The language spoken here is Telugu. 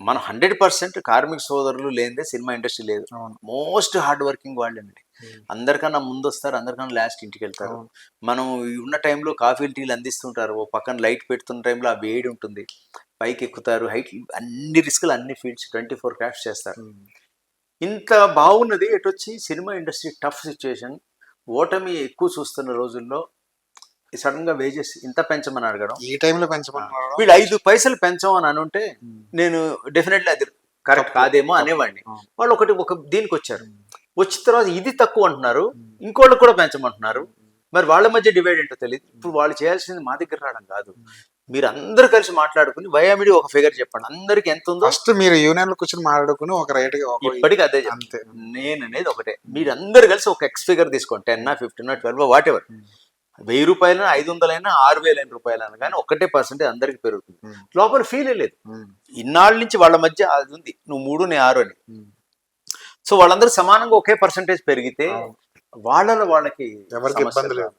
మనం 100% కార్మిక సోదరులు లేనిదే సినిమా ఇండస్ట్రీ లేదు. అవును. మోస్ట్ హార్డ్ వర్కింగ్ వాళ్ళండి. అందరికన్నా ముందొస్తారు, అందరికన్నా లాస్ట్ ఇంటికెళ్తారు. అవును. మనం ఈ ఉన్న టైంలో కాఫీలు, టీలు అందిస్తుంటారు. ఓ పక్కన లైట్ పెడుతున్న టైంలో ఆ వేడి ఉంటుంది. పైకెక్కుతారు. హైట్ అన్ని రిస్కులు, అన్ని ఫీల్డ్స్ 24 క్రాఫ్ట్స్ చేస్తారు. ఇంత బాగున్నది ఎటొచ్చి సినిమా ఇండస్ట్రీ టఫ్ సిచ్యుయేషన్, ఓటమి ఎక్కువ చూస్తున్న రోజుల్లో సడన్‌గా వేజెస్ ఇంత పెంచమని అడగడం. ఈ టైంలో పెంచమన్నారు. వీళ్ళు 5 పైసలు పెంచమని అనుంటే నేను డెఫినెట్లీ అది కరెక్ట్ తప్పు. కాదేమో తప్పు. అనేవాడిని. అవును. వాళ్ళు ఒక దీనికొచ్చారు. వచ్చిన తర్వాత ఇది తక్కువ అంటున్నారు. ఇంకోళ్ళకి కూడా పెంచమంటున్నారు. మరి వాళ్ళ మధ్య డివైడ్ ఏంటో తెలియదు. ఇప్పుడు వాళ్ళు చేయాల్సింది మా దగ్గర రావడం కాదు. మీరు అందరూ కలిసి మాట్లాడుకుని వయామిడి ఒక ఫిగర్ చెప్పండి. అందరికి ఎంత ఉందో ఫస్ట్ మీరు యూనియన్ లో కూర్చొని మాట్లాడుకుని ఒక రేట్ ఇప్పటికీ అదే చెప్తాను. అంతే. నేను అనేది ఒకటే, మీరు అందరు కలిసి ఒక ఎక్స్ ఫిగర్ తీసుకోండి. 10, 15, 12 వాట్ ఎవర్. ₹1000, 500, 6,000 రూపాయలు కానీ ఒకటే పర్సెంటేజ్ అందరికి పెరుగుతుంది. లోపల ఫీల్ లేదు. ఇన్నాళ్ళ నుంచి వాళ్ళ మధ్య అది ఉంది, నువ్వు 3 నేను 6 అని. సో వాళ్ళందరూ సమానంగా ఒకే పర్సెంటేజ్ పెరిగితే వాళ్ళకి ఎవరికి ఇబ్బంది లేదు.